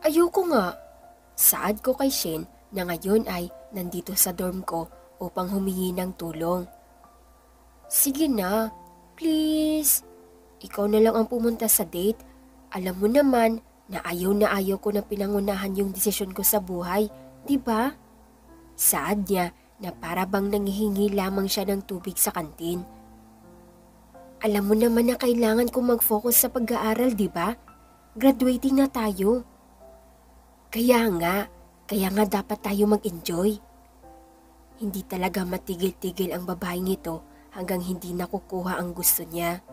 Ayoko nga. Saad ko kay Shin na ngayon ay nandito sa dorm ko upang humingi ng tulong. Sige na, please. Ikaw na lang ang pumunta sa date. Alam mo naman na ayaw ko na pinangunahan yung desisyon ko sa buhay, di ba? Saad niya na para bang nanghihingi lamang siya ng tubig sa kantin. Alam mo naman na kailangan kong mag-focus sa pag-aaral, di ba? Graduating na tayo. Kaya nga dapat tayo mag-enjoy. Hindi talaga matigil-tigil ang babaeng ito hanggang hindi nakukuha ang gusto niya.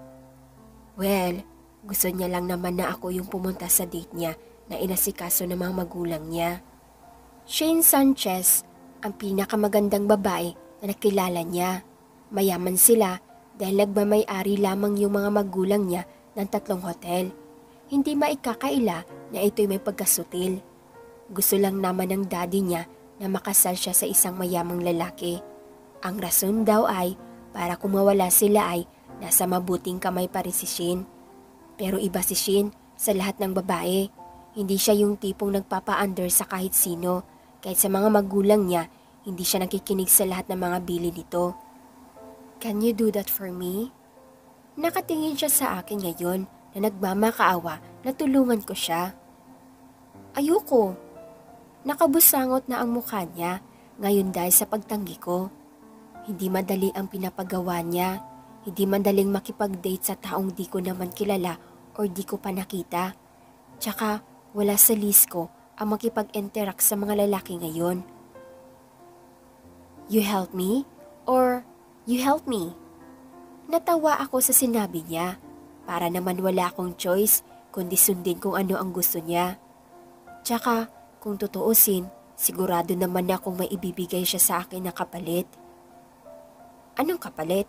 Well, gusto niya lang naman na ako yung pumunta sa date niya na inasikaso ng mga magulang niya. Shane Sanchez, ang pinakamagandang babae na nakilala niya. Mayaman sila dahil nagmamay-ari lamang yung mga magulang niya ng 3 hotel. Hindi maikakaila na ito'y may pagkasutil. Gusto lang naman ng daddy niya na makasal siya sa isang mayamang lalaki. Ang rason daw ay para kung mawala sila ay nasa mabuting kamay pa rin si Shin. Pero iba si Shin sa lahat ng babae. Hindi siya yung tipong nagpapa-under sa kahit sino. Kahit sa mga magulang niya, hindi siya nakikinig sa lahat ng mga bilin nito. Can you do that for me? Nakatingin siya sa akin ngayon na nagmamakaawa na tulungan ko siya. Ayoko. Nakabusangot na ang mukha niya ngayon dahil sa pagtanggi ko. Hindi madali ang pinapagawa niya. Hindi madaling makipag-date sa taong di ko naman kilala or di ko pa nakita. Tsaka wala sa list ko ang makipag-interact sa mga lalaki ngayon. You help me? Or you help me? Natawa ako sa sinabi niya. Para naman wala akong choice kundi sundin kung ano ang gusto niya. Tsaka kung tutuusin, sigurado naman akong may ibibigay siya sa akin na kapalit. Anong kapalit?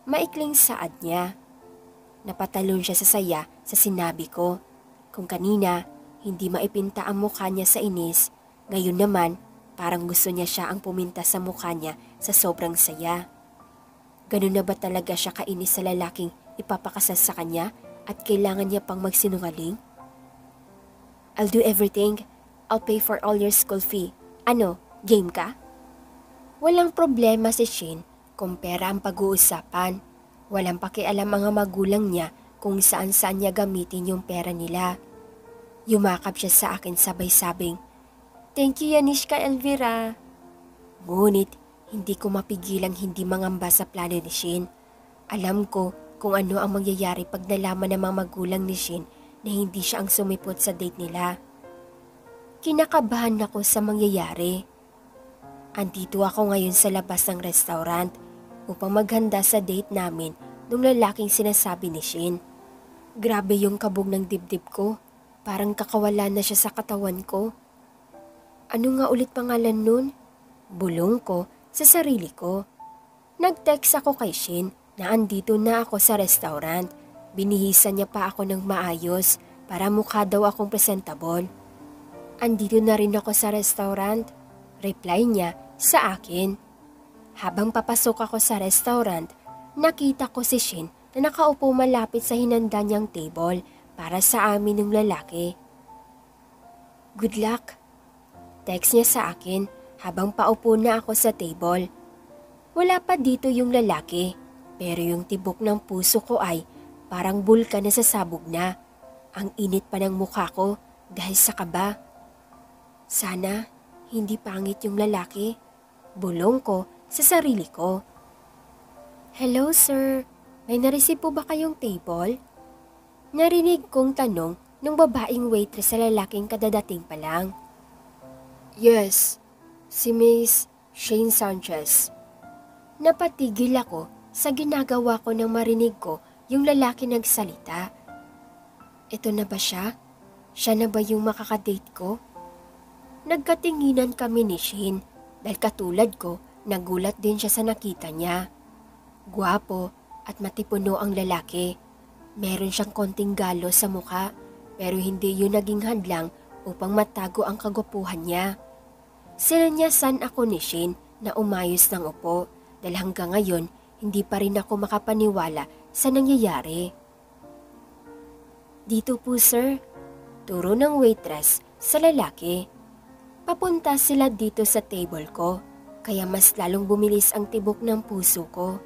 Maikling saad niya. Napatalon siya sa saya sa sinabi ko. Kung kanina, hindi maipinta ang mukha niya sa inis, ngayon naman parang gusto niya siya ang puminta sa mukha niya sa sobrang saya. Ganun na ba talaga siya kainis sa lalaking ipapakasal sa kanya at kailangan niya pang magsinungaling? I'll do everything. I'll pay for all your school fee. Ano, game ka? Walang problema si Shin kung pera ang pag-uusapan. Walang pakialam mga magulang niya kung saan-saan niya gamitin yung pera nila. Yumakap siya sa akin sabay-sabing, "Thank you Yanishka Elvira." Ngunit hindi ko mapigilang hindi mangamba sa plano ni Shin. Alam ko kung ano ang mangyayari pag nalaman ng mga magulang ni Shin na hindi siya ang sumipot sa date nila. Kinakabahan ako sa mangyayari. Andito ako ngayon sa labas ng restaurant upang maghanda sa date namin nung lalaking sinasabi ni Shin. Grabe yung kabog ng dibdib ko. Parang kakawala na siya sa katawan ko. Ano nga ulit pangalan nun? Bulong ko sa sarili ko. Nag-text ako kay Shin na andito na ako sa restaurant. Binihisan niya pa ako ng maayos para mukha daw akong presentable. Andito na rin ako sa restaurant. Reply niya sa akin. Habang papasok ako sa restaurant, nakita ko si Shin na nakaupo malapit sa hinanda niyang table para sa amin ng lalaki. Good luck. Text niya sa akin habang paupo na ako sa table. Wala pa dito yung lalaki, pero yung tibok ng puso ko ay parang bulkan na sasabog na. Ang init pa ng mukha ko dahil sa kaba. Sana hindi pangit yung lalaki. Bulong ko sa sarili ko. Hello sir, may nareceive po ba kayong table? Narinig kong tanong ng babaeng waitress sa lalaking kadadating pa lang. Yes, si Miss Shane Sanchez. Napatigil ako sa ginagawa ko nang marinig ko yung lalaki nagsalita. Ito na ba siya? Siya na ba yung makakadate ko? Nagkatinginan kami ni Shane dahil katulad ko, nagulat din siya sa nakita niya. Gwapo at matipuno ang lalaki. Meron siyang konting galo sa mukha pero hindi yun naging hadlang upang matago ang kagwapuhan niya. Sinanyasan ako ni Shane na umayos ng upo dahil hanggang ngayon hindi pa rin ako makapaniwala sa nangyayari. Dito po sir, turo ng waitress sa lalaki. Papunta sila dito sa table ko, kaya mas lalong bumilis ang tibok ng puso ko.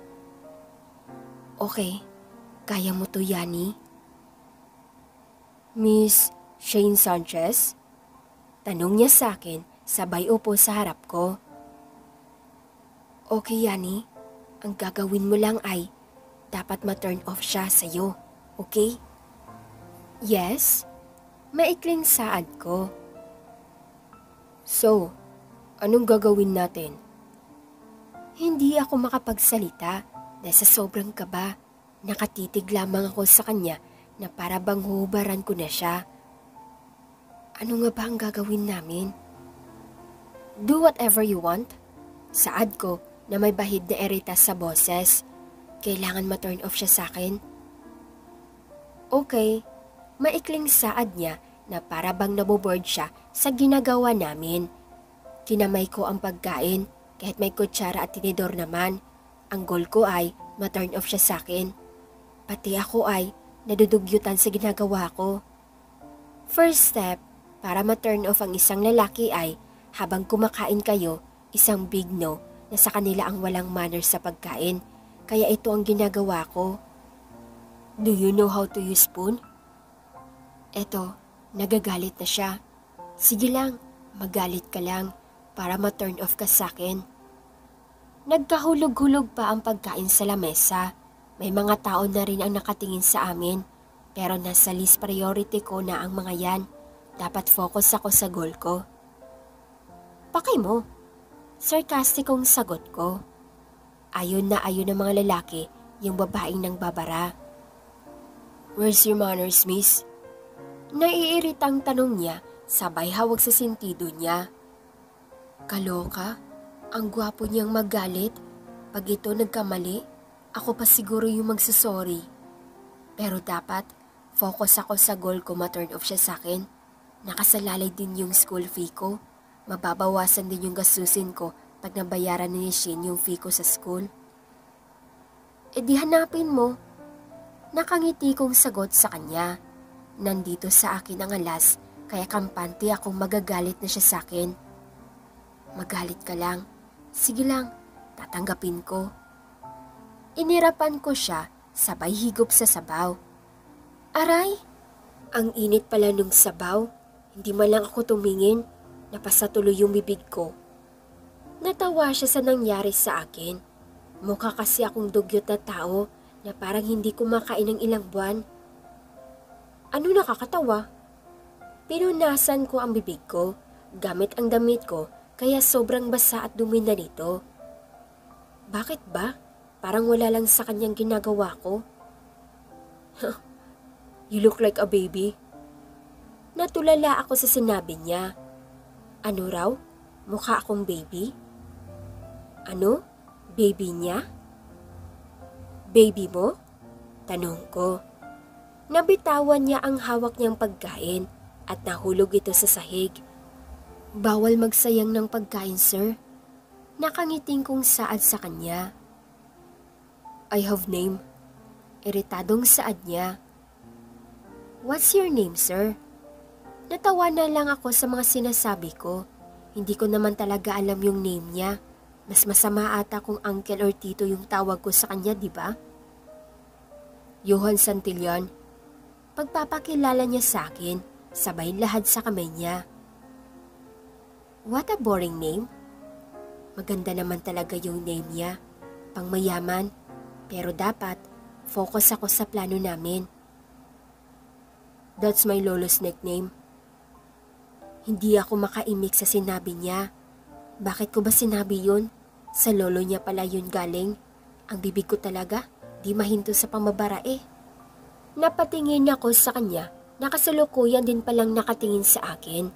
Okay, kaya mo to, Yani? Miss Shane Sanchez? Tanong niya sa akin, sabay upo sa harap ko. Okay, Yani. Ang gagawin mo lang ay dapat ma-turn off siya sa'yo, okay? Yes? Maikling saad ko. So, anong gagawin natin? Hindi ako makapagsalita dahil sa sobrang kaba. Nakatitig lamang ako sa kanya na para bang huhubaran ko na siya. Ano nga ba ang gagawin namin? Do whatever you want. Saad ko na may bahid na erita sa boses. Kailangan ma-turn off siya sa akin. Okay, maikling saad niya na para bang naboboard siya sa ginagawa namin. Kinamay ko ang pagkain kahit may kutsara at tinidor naman. Ang goal ko ay ma-turn off siya sa akin. Pati ako ay nadudugyutan sa ginagawa ko. First step para ma-turn off ang isang lalaki ay habang kumakain kayo, isang big no na sa kanila ang walang manners sa pagkain. Kaya ito ang ginagawa ko. Do you know how to use spoon? Eto, nagagalit na siya. Sige lang, magalit ka lang para ma-turn off ka sa akin. Nagkahulog-hulog pa ang pagkain sa lamesa. May mga tao na rin ang nakatingin sa amin. Pero nasa list priority ko na ang mga yan. Dapat focus ako sa goal ko. Pakay mo. Sarkastikong sagot ko. Ayon na ayon ng mga lalaki yung babaeng nang babara. Where's your manners, miss? Naiiritang tanong niya, sabay hawag sa sentido niya. Kaloka, ang gwapo niyang magalit. Pag ito nagkamali, ako pa siguro yung magsasorry. Pero dapat, focus ako sa goal ko ma-turn off siya sa akin. Nakasalalay din yung school fee ko. Mababawasan din yung gastusin ko pag nabayaran ni Shin yung fee ko sa school. E di hanapin mo. Nakangiti kong sagot sa kanya. Nandito sa akin ang alas, kaya kampante akong magagalit na siya sa akin. Magalit ka lang. Sige lang, tatanggapin ko. Inirapan ko siya, sabay higop sa sabaw. Aray, ang init pala nung sabaw. Hindi man lang ako tumingin. Napasa tuloy yung bibig ko. Natawa siya sa nangyari sa akin. Mukha kasi akong dugyot na tao na parang hindi kumakain ng ilang buwan. Ano nakakatawa? Pinunasan ko ang bibig ko gamit ang damit ko kaya sobrang basa at dumi na nito. Bakit ba? Parang wala lang sa kanyang ginagawa ko. You look like a baby. Natulala ako sa sinabi niya. Ano raw? Mukha akong baby? Ano? Baby niya? Baby mo? Tanong ko. Nabitawan niya ang hawak niyang pagkain at nahulog ito sa sahig. Bawal magsayang ng pagkain, sir. Nakangiting kong saad sa kanya. I have name. Iritadong saad niya. What's your name, sir? Natawa na lang ako sa mga sinasabi ko. Hindi ko naman talaga alam yung name niya. Mas masama ata kung uncle or tito yung tawag ko sa kanya, di ba? Johan Santillan. Pagpapakilala niya sa akin, sabay lahad sa kamay niya. What a boring name. Maganda naman talaga yung name niya. Pangmayaman. Pero dapat, focus ako sa plano namin. That's my lolo's nickname. Hindi ako makaimik sa sinabi niya. Bakit ko ba sinabi yun? Sa lolo niya pala yun galing. Ang bibig ko talaga, di mahinto sa pamabara eh. Napatingin ako sa kanya, nakasalukuyan din palang nakatingin sa akin.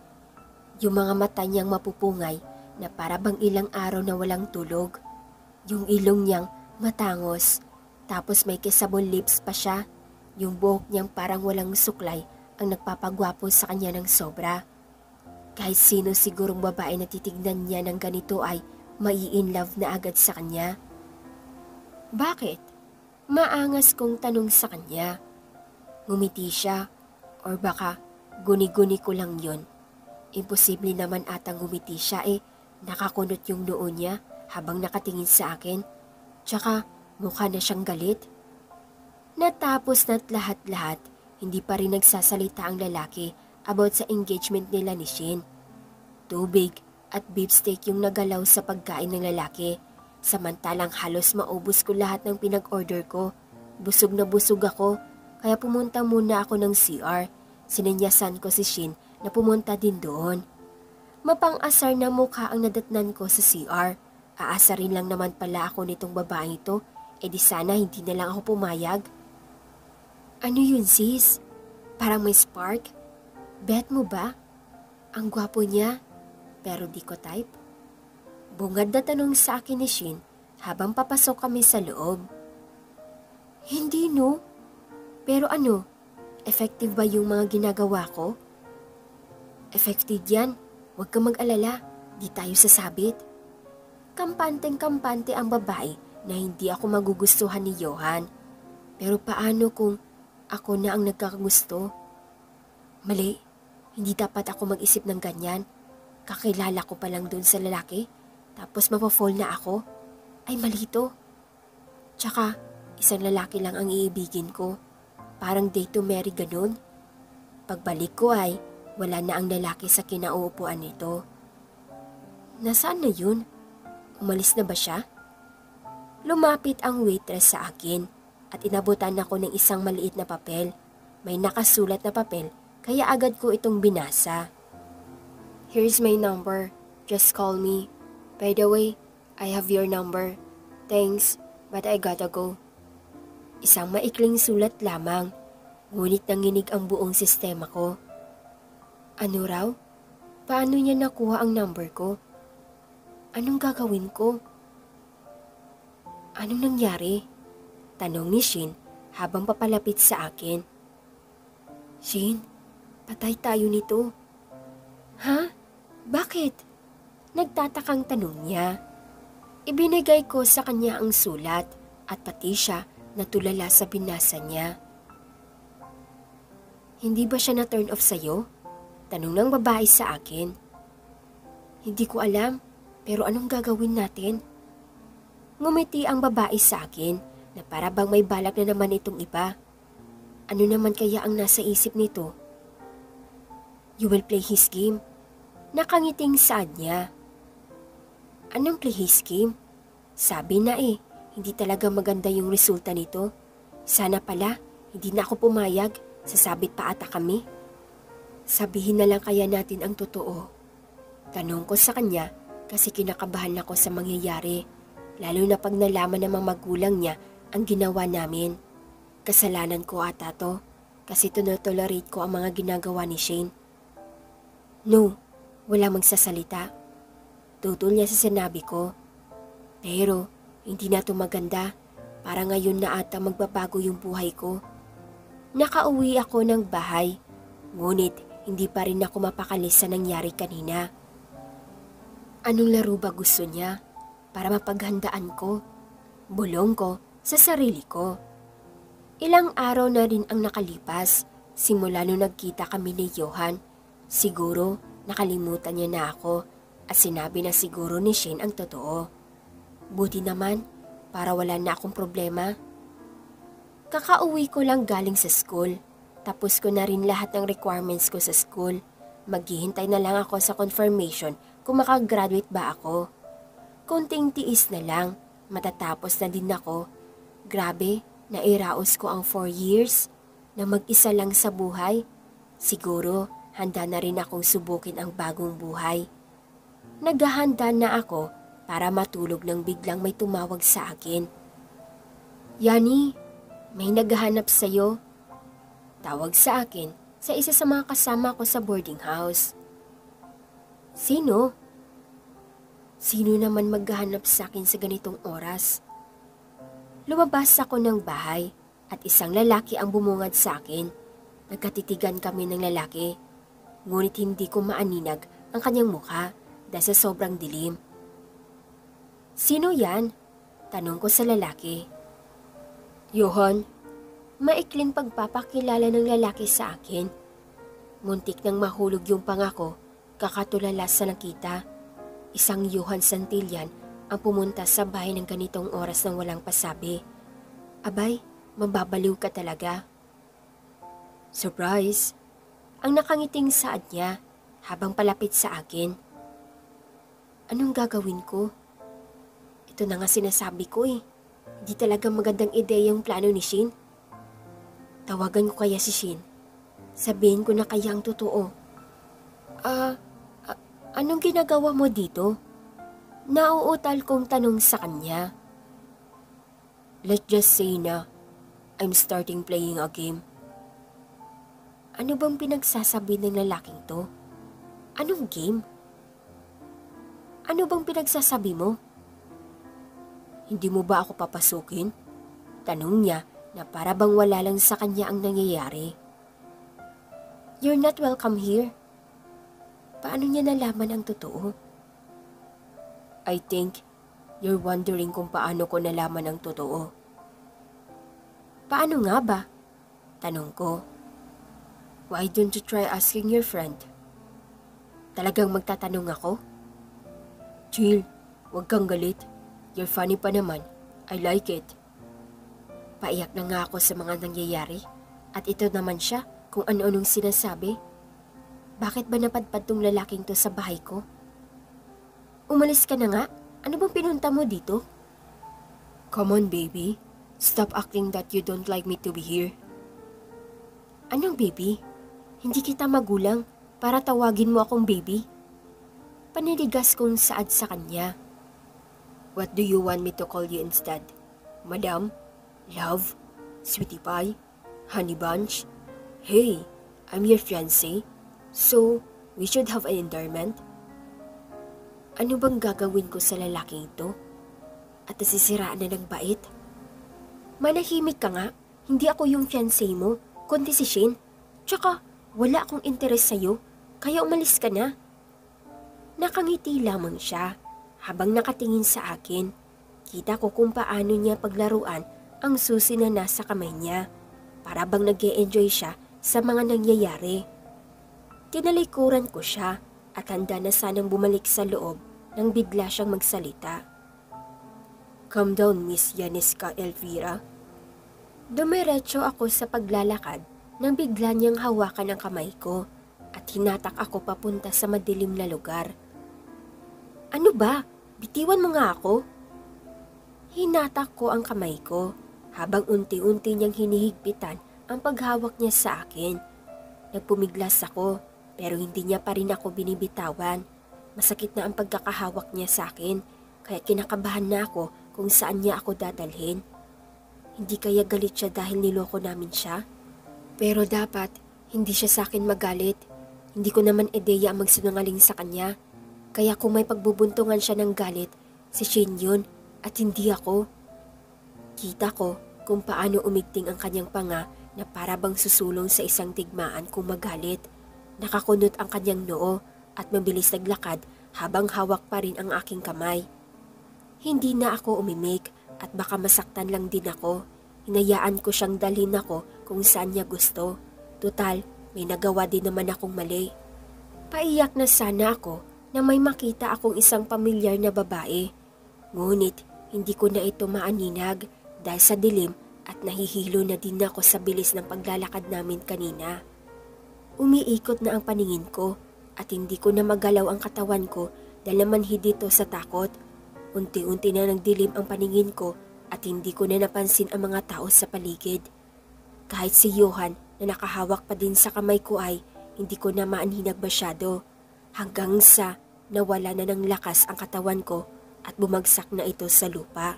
Yung mga mata niyang mapupungay na para bang ilang araw na walang tulog. Yung ilong niyang matangos, tapos may kissable lips pa siya. Yung buhok niyang parang walang suklay ang nagpapagwapo sa kanya ng sobra. Kahit sino sigurong babae na titignan niya ng ganito ay mai-inlove na agad sa kanya. Bakit? Maangas kong tanong sa kanya. Ngumiti siya, or baka guni-guni ko lang yun. Imposible naman atang ngumiti siya nakakunot yung noo niya habang nakatingin sa akin. Tsaka mukha na siyang galit. Natapos na't lahat-lahat, hindi pa rin nagsasalita ang lalaki about sa engagement nila ni Shin. Tubig at beefsteak yung nagalaw sa pagkain ng lalaki. Samantalang halos maubos ko lahat ng pinag-order ko. Busog na busog ako, kaya pumunta muna ako ng CR. Sinenyasan ko si Shin na pumunta din doon. Mapang-asar na mukha ang nadatnan ko sa CR. Aasarin lang naman pala ako nitong babaeng ito, di sana hindi na lang ako pumayag. Ano yun sis? Parang may spark? Bet mo ba? Ang gwapo niya, pero di ko type. Bungad na tanong sa akin ni Shin habang papasok kami sa loob. Hindi no, pero ano, effective ba yung mga ginagawa ko? Effective yan, huwag ka mag-alala, di tayo sasabit. Kampanteng-kampante ang babae na hindi ako magugustuhan ni Johan. Pero paano kung ako na ang nagkakagusto? Mali, hindi dapat ako mag-isip ng ganyan. Kakilala ko pa lang dun sa lalaki, tapos mapafall na ako. Ay mali to. Tsaka, isang lalaki lang ang iibigin ko. Parang date to marry ganun. Pagbalik ko ay, wala na ang lalaki sa kinauupuan nito. Nasaan na yun? Umalis na ba siya? Lumapit ang waitress sa akin at inabutan ako ng isang maliit na papel. May nakasulat na papel kaya agad ko itong binasa. Here's my number. Just call me. By the way, I have your number. Thanks, but I gotta go. Isang maikling sulat lamang, ngunit nanginig ang buong sistema ko. Ano raw? Paano niya nakuha ang number ko? Anong gagawin ko? Anong nangyari? Tanong ni Shin habang papalapit sa akin. Shin, patay tayo nito. Ha? Bakit? Nagtatakang tanong niya. Ibinigay ko sa kanya ang sulat at pati siya natulala sa binasa niya. Hindi ba siya na-turn off sa'yo? Tanong ng babae sa akin. Hindi ko alam, pero anong gagawin natin? Ngumiti ang babae sa akin na para bang may balak na naman itong iba. Ano naman kaya ang nasa isip nito? You will play his game. Nakangiting saad niya. Anong play his game? Sabi na hindi talaga maganda yung resulta nito. Sana pala, hindi na ako pumayag, sasabit pa ata kami. Sabihin na lang kaya natin ang totoo. Tanong ko sa kanya kasi kinakabahan ako sa mangyayari, lalo na pag nalaman ng mga magulang niya ang ginawa namin. Kasalanan ko ata to kasi tinotolerate ko ang mga ginagawa ni Shane. No, wala magsasalita. Tutol niya sa sinabi ko. Pero hindi na to maganda. Para ngayon na ata magbabago yung buhay ko. Nakauwi ako ng bahay, ngunit hindi pa rin ako mapakali sa nangyari kanina. Anong laro ba gusto niya para mapaghandaan ko? Bulong ko sa sarili ko. Ilang araw na rin ang nakalipas simula nung nagkita kami ni Johan. Siguro nakalimutan niya na ako at sinabi na siguro ni Shane ang totoo. Buti naman para wala na akong problema. Kakauwi ko lang galing sa school. Tapos ko na rin lahat ng requirements ko sa school. Maghihintay na lang ako sa confirmation kung makagraduate ba ako. Konting tiis na lang, matatapos na din ako. Grabe, nairaos ko ang 4 years na mag-isa lang sa buhay. Siguro, handa na rin akong subukin ang bagong buhay. Naghahanda na ako para matulog nang biglang may tumawag sa akin. Yani, may naghahanap sa'yo. Tawag sa akin sa isa sa mga kasama ko sa boarding house. Sino? Sino naman maghahanap sa akin sa ganitong oras? Lumabas ako ng bahay at isang lalaki ang bumungad sa akin. Nagkatitigan kami ng lalaki, ngunit hindi ko maaninag ang kanyang mukha dahil sa sobrang dilim. Sino yan? Tanong ko sa lalaki. Johan. Maikling pagpapakilala ng lalaki sa akin. Muntik nang mahulog yung pangako Kakatulala sa nakita, isang Johan Santillan ang pumunta sa bahay ng ganitong oras nang walang pasabi. Abay, mababaliw ka talaga. Surprise! Ang nakangiting saad niya habang palapit sa akin. Anong gagawin ko? Ito na nga sinasabi ko eh. Hindi talaga magandang ideya yung plano ni Shin. Tawagan ko kaya si Shin. Sabihin ko na kaya ang totoo. Anong ginagawa mo dito? Nauutal kong tanong sa kanya. Let's just say na I'm starting playing a game. Ano bang pinagsasabi ng lalaking to? Anong game? Ano bang pinagsasabi mo? Hindi mo ba ako papasukin? Tanong niya na para bang wala lang sa kanya ang nangyayari. You're not welcome here. Paano niya nalaman ang totoo? I think you're wondering kung paano ko nalaman ang totoo. Paano nga ba? Tanong ko. Why don't you try asking your friend? Talagang magtatanong ako? Chill, huwag kang galit. You're funny pa naman. I like it. Paiyak na nga ako sa mga nangyayari. At ito naman siya kung ano-anong sinasabi. Bakit ba napadpad tong lalaking to sa bahay ko? Umalis ka na nga? Ano bang pinunta mo dito? Come on, baby. Stop acting that you don't like me to be here. Anong baby? Hindi kita magulang para tawagin mo akong baby. Paniligas kong saad sa kanya. What do you want me to call you instead? Madam? Love? Sweetie pie? Honey bunch? Hey, I'm your fiancé. So, we should have an endearment? Ano bang gagawin ko sa lalaking ito? At nasisiraan na ng bait? Manahimik ka nga, hindi ako yung fiancé mo, kundi si Shin. Tsaka, wala akong interes sa'yo, kaya umalis ka na. Nakangiti lamang siya, habang nakatingin sa akin. Kita ko kung paano niya paglaruan ang susi na nasa kamay niya, para bang nag-e-enjoy siya sa mga nangyayari. Tinalikuran ko siya at handa na sanang bumalik sa loob nang bigla siyang magsalita. Calm down, Miss Yaniska Elvira. Dumiretso ako sa paglalakad nang bigla niyang hawakan ang kamay ko at hinatak ako papunta sa madilim na lugar. Ano ba? Bitiwan mo nga ako. Hinatak ko ang kamay ko habang unti-unti niyang hinihigpitan ang paghawak niya sa akin. Nagpumiglas ako pero hindi niya pa rin ako binibitawan. Masakit na ang pagkakahawak niya sa akin kaya kinakabahan na ako kung saan niya ako dadalhin. Hindi kaya galit siya dahil niloko namin siya? Pero dapat hindi siya sa akin magalit. Hindi ko naman ideya ang magsinungaling sa kanya. Kaya kung may pagbubuntungan siya ng galit, si Shin yun at hindi ako. Kita ko kung paano umigting ang kanyang panga na para bang susulong sa isang tigmaan kung magalit. Nakakunot ang kanyang noo at mabilis naglakad habang hawak pa rin ang aking kamay. Hindi na ako umimik at baka masaktan lang din ako. Hinayaan ko siyang dalhin ako kung saan niya gusto. Tutal, may nagawa din naman akong mali. Paiyak na sana ako na may makita akong isang pamilyar na babae. Ngunit hindi ko na ito maaninag dahil sa dilim at nahihilo na din ako sa bilis ng paglalakad namin kanina. Umiikot na ang paningin ko at hindi ko na magalaw ang katawan ko dahil namanhid dito sa takot. Unti-unti na nagdilim ang paningin ko at hindi ko na napansin ang mga tao sa paligid. Kahit si Johan na nakahawak pa din sa kamay ko ay hindi ko na maanhinag masyado hanggang sa nawala na ng lakas ang katawan ko at bumagsak na ito sa lupa.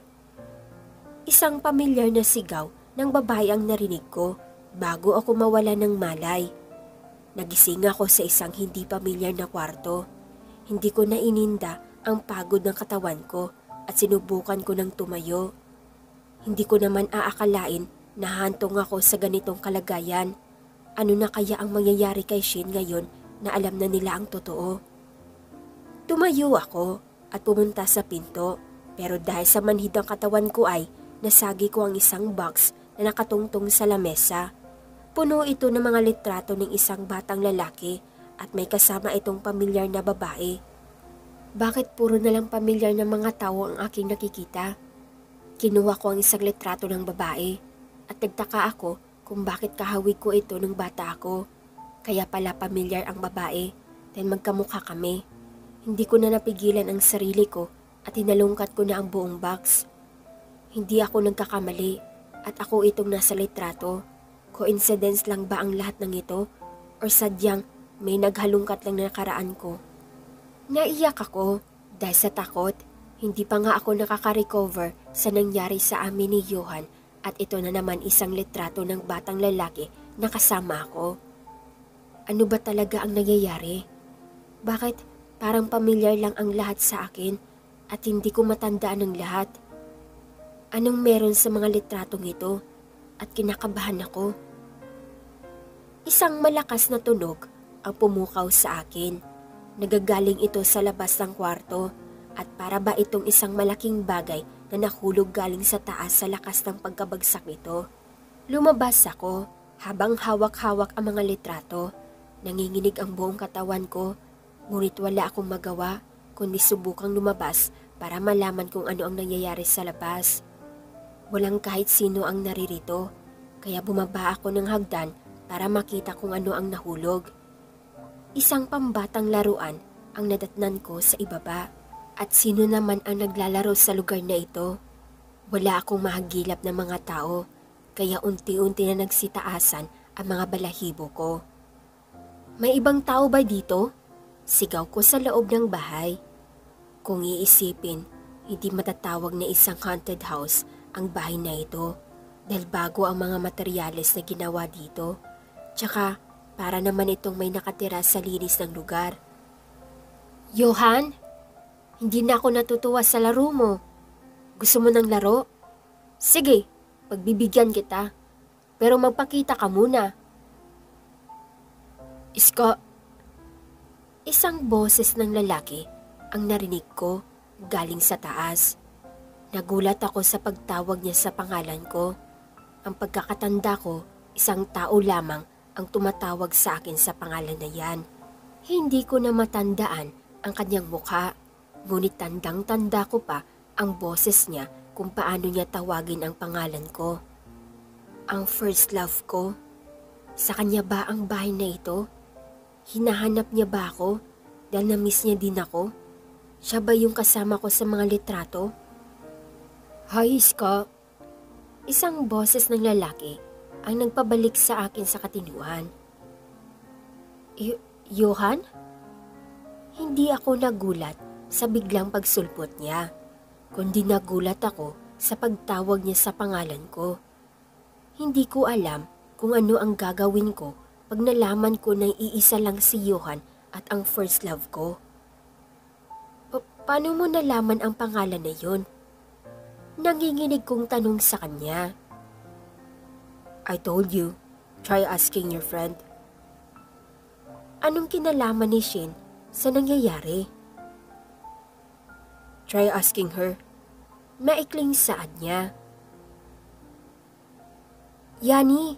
Isang pamilyar na sigaw ng babae ang narinig ko bago ako mawala ng malay. Nagising ako sa isang hindi pamilyar na kwarto. Hindi ko na ininda ang pagod ng katawan ko at sinubukan ko ng tumayo. Hindi ko naman aakalain na hantong ako sa ganitong kalagayan. Ano na kaya ang mangyayari kay Shin ngayon na alam na nila ang totoo? Tumayo ako at pumunta sa pinto pero dahil sa manhid ang katawan ko ay nasagi ko ang isang box na nakatungtong sa lamesa. Puno ito ng mga litrato ng isang batang lalaki at may kasama itong pamilyar na babae. Bakit puro na lang pamilyar na mga tao ang aking nakikita? Kinuha ko ang isang litrato ng babae at nagtaka ako kung bakit kahawig ko ito nung bata ako. Kaya pala pamilyar ang babae dahil magkamukha kami. Hindi ko na napigilan ang sarili ko at hinalungkat ko na ang buong box. Hindi ako nagkakamali at ako itong nasa litrato. Coincidence lang ba ang lahat ng ito? Or sadyang may naghalungkat lang na nakaraan ko? Naiyak ako dahil sa takot. Hindi pa nga ako nakaka-recover sa nangyari sa amin ni Johan at ito na naman isang litrato ng batang lalaki na kasama ako. Ano ba talaga ang nangyayari? Bakit parang pamilyar lang ang lahat sa akin at hindi ko matandaan ang lahat? Anong meron sa mga litratong ito at kinakabahan ako? Isang malakas na tunog ang pumukaw sa akin. Nagagaling ito sa labas ng kwarto at para ba itong isang malaking bagay na nahulog galing sa taas sa lakas ng pagkabagsak nito. Lumabas ako habang hawak-hawak ang mga litrato. Nanginginig ang buong katawan ko, ngunit wala akong magawa kundi subukang lumabas para malaman kung ano ang nangyayari sa labas. Walang kahit sino ang naririto, kaya bumaba ako ng hagdan para makita kung ano ang nahulog. Isang pambatang laruan ang nadatnan ko sa ibaba. At sino naman ang naglalaro sa lugar na ito? Wala akong mahagilap na mga tao, kaya unti-unti na nagsitaasan ang mga balahibo ko. May ibang tao ba dito? Sigaw ko sa loob ng bahay. Kung iisipin, hindi matatawag na isang haunted house ang bahay na ito dahil bago ang mga materyales na ginawa dito. Tsaka para naman itong may nakatira sa linis ng lugar. Johan, hindi na ako natutuwa sa laro mo. Gusto mo ng laro? Sige, pagbibigyan kita. Pero magpakita ka muna. Isang boses ng lalaki ang narinig ko galing sa taas. Nagulat ako sa pagtawag niya sa pangalan ko. Ang pagkakatanda ko, isang tao lamang ang tumatawag sa akin sa pangalan na yan. Hindi ko na matandaan ang kanyang mukha, ngunit tandang-tanda ko pa ang boses niya kung paano niya tawagin ang pangalan ko. Ang first love ko. Sa kanya ba ang bahay na ito? Hinahanap niya ba ako dahil na-miss niya din ako? Siya ba yung kasama ko sa mga litrato? Hi, Scott. Isang boses ng lalaki ang nagpabalik sa akin sa katinuan. Johan? Hindi ako nagulat sa biglang pagsulpot niya, kundi nagulat ako sa pagtawag niya sa pangalan ko. Hindi ko alam kung ano ang gagawin ko pag nalaman ko na iisa lang si Johan at ang first love ko. Paano mo nalaman ang pangalan na yun? Nanginginig kong tanong sa kanya. I told you, try asking your friend. Anong kinalaman ni Shin sa nangyayari? Try asking her. Maikling saad niya. Yani,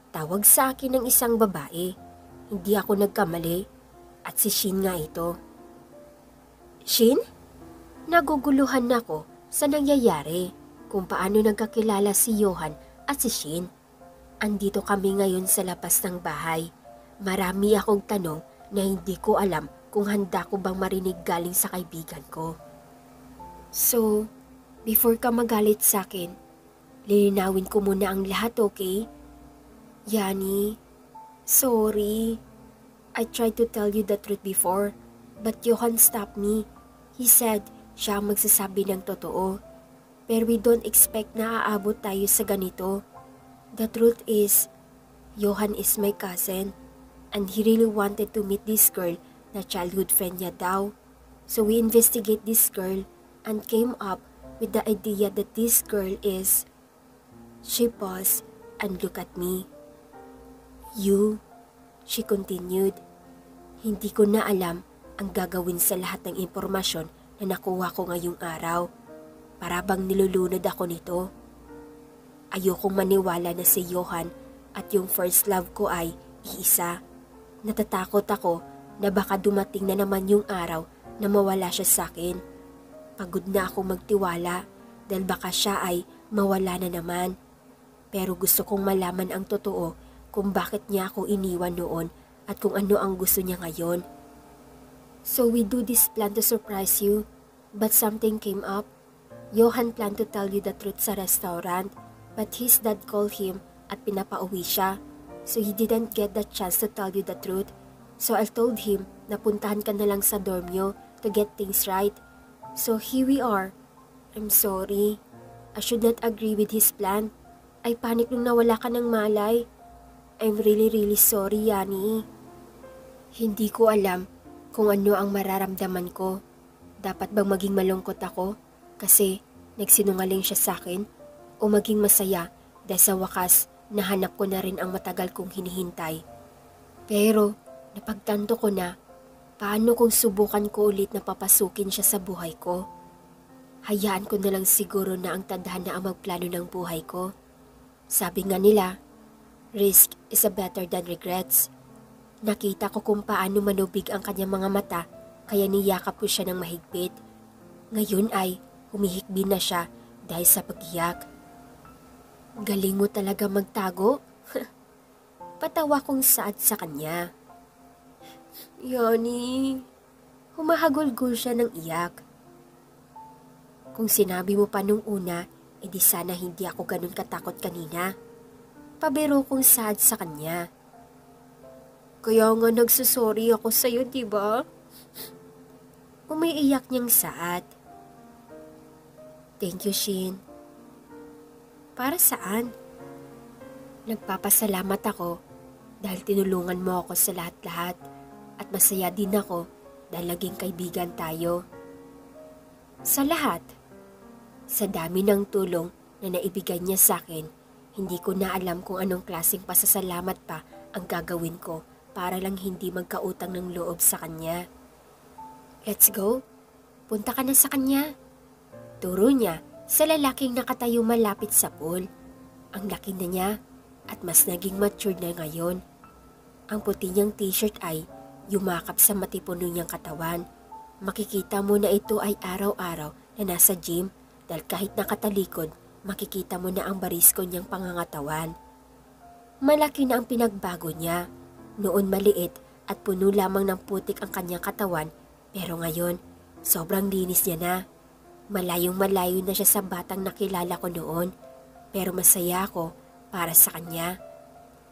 tawag sa akin ng isang babae. Hindi ako nagkamali at si Shin nga ito. Shin? Naguguluhan ako sa nangyayari kung paano nagkakilala si Johan at si Shin. Andito kami ngayon sa labas ng bahay. Marami akong tanong na hindi ko alam kung handa ko bang marinig galing sa kaibigan ko. So, before ka magalit sa akin, lilinawin ko muna ang lahat, okay? Yani, sorry. I tried to tell you the truth before, but Johan stopped me. He said siya ang magsasabi ng totoo. Pero we don't expect na aabot tayo sa ganito. The truth is, Johan is my cousin, and he really wanted to meet this girl na childhood friend niya daw. So we investigate this girl and came up with the idea that this girl is... She paused and looked at me. You, she continued. Hindi ko na alam ang gagawin sa lahat ng impormasyon na nakuha ko ngayong araw. Para bang nilulunod ako nito. Ayokong maniwala na si Johan at yung first love ko ay iisa. Natatakot ako na baka dumating na naman yung araw na mawala siya sa akin. Pagod na akong magtiwala dahil baka siya ay mawala na naman. Pero gusto kong malaman ang totoo kung bakit niya ako iniwan noon at kung ano ang gusto niya ngayon. So we do this plan to surprise you, but something came up. Johan planned to tell you the truth sa restaurant, but his dad called him at pinapauwi siya. So he didn't get the chance to tell you the truth. So I told him na puntahan ka na lang sa dorm niyo to get things right. So here we are. I'm sorry. I should not agree with his plan. I panic nung nawala ka ng malay. I'm really sorry, Yani. Hindi ko alam kung ano ang mararamdaman ko. Dapat bang maging malungkot ako kasi nagsinungaling siya sa akin o maging masaya dahil sa wakas nahanap ko na rin ang matagal kong hinihintay. Pero napagtanto ko na paano kung subukan ko ulit na papasukin siya sa buhay ko. Hayaan ko na lang siguro na ang tadhana ang magplano ng buhay ko. Sabi nga nila, risk is a better than regrets. Nakita ko kung paano manubig ang kanyang mga mata kaya niyakap ko siya ng mahigpit. Ngayon ay humihikbi na siya dahil sa pag-iyak. Galing mo talaga magtago. Patawa kong saad sa kanya. Yani, humahagulgol siya ng iyak. Kung sinabi mo pa nung una, edi sana hindi ako ganun katakot kanina. Pabiro kong saad sa kanya. Kaya nga nagsasorry ako sa'yo, diba? Umiiyak niyang saad. Thank you, Shin. Para saan? Nagpapasalamat ako dahil tinulungan mo ako sa lahat-lahat at masaya din ako dahil naging kaibigan tayo. Sa lahat, sa dami ng tulong na naibigay niya sa akin, hindi ko na alam kung anong klaseng pasasalamat pa ang gagawin ko para lang hindi magkautang ng loob sa kanya. Let's go. Punta ka na sa kanya. Turo niya sa lalaking nakatayo malapit sa pool. Ang laki na niya at mas naging mature na ngayon. Ang puti niyang t-shirt ay yumakap sa matipuno niyang katawan. Makikita mo na ito ay araw-araw na nasa gym dahil kahit nakatalikod, makikita mo na ang barisko niyang pangangatawan. Malaki na ang pinagbago niya. Noon maliit at puno lamang ng putik ang kanyang katawan, pero ngayon, sobrang linis niya na. Malayong malayo na siya sa batang nakilala ko noon, pero masaya ako para sa kanya.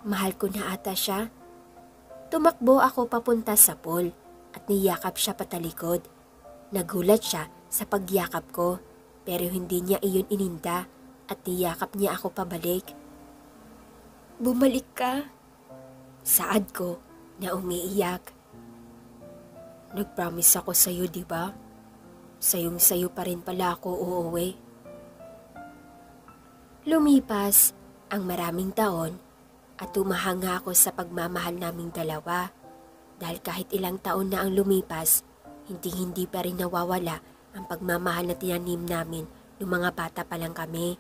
Mahal ko na ata siya. Tumakbo ako papunta sa pool at niyakap siya patalikod. Nagulat siya sa pagyakap ko, pero hindi niya iyon ininda at niyakap niya ako pabalik. Bumalik ka? Saad ko na umiiyak. Nag-promise ako sa'yo, diba? Sayong-sayo pa rin pala ako uuwi. Lumipas ang maraming taon at tumahanga ako sa pagmamahal naming dalawa dahil kahit ilang taon na ang lumipas, hindi pa rin nawawala ang pagmamahal na tinanim namin nung mga bata pa lang kami.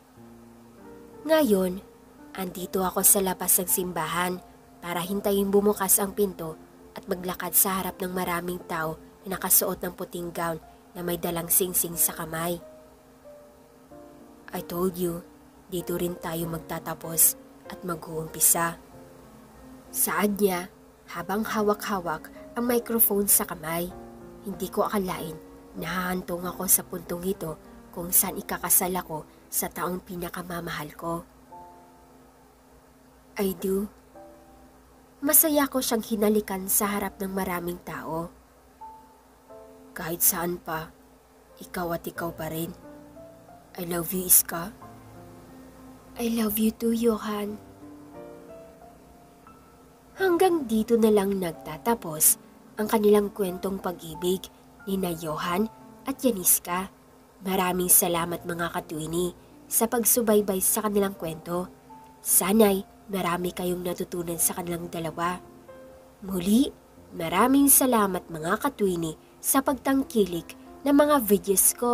Ngayon, andito ako sa labas ng simbahan para hintayin bumukas ang pinto at maglakad sa harap ng maraming tao na nakasuot ng puting gown na may dalang singsing sa kamay. I told you, dito rin tayo magtatapos at mag-uumpisa. Saad niya habang hawak-hawak ang microphone sa kamay. Hindi ko akalain nahahantong ako sa puntong ito kung saan ikakasal ako sa taong pinakamamahal ko. I do. Masaya ko siyang hinalikan sa harap ng maraming tao. Kahit saan pa, ikaw at ikaw pa rin. I love you, Iska. I love you too, Johan. Hanggang dito na lang nagtatapos ang kanilang kwentong pag-ibig ni na Johan at Yaniska. Maraming salamat mga katwini sa pagsubaybay sa kanilang kwento. Sana'y marami kayong natutunan sa kanilang dalawa. Muli, maraming salamat mga katwini sa pagtangkilik ng mga videos ko.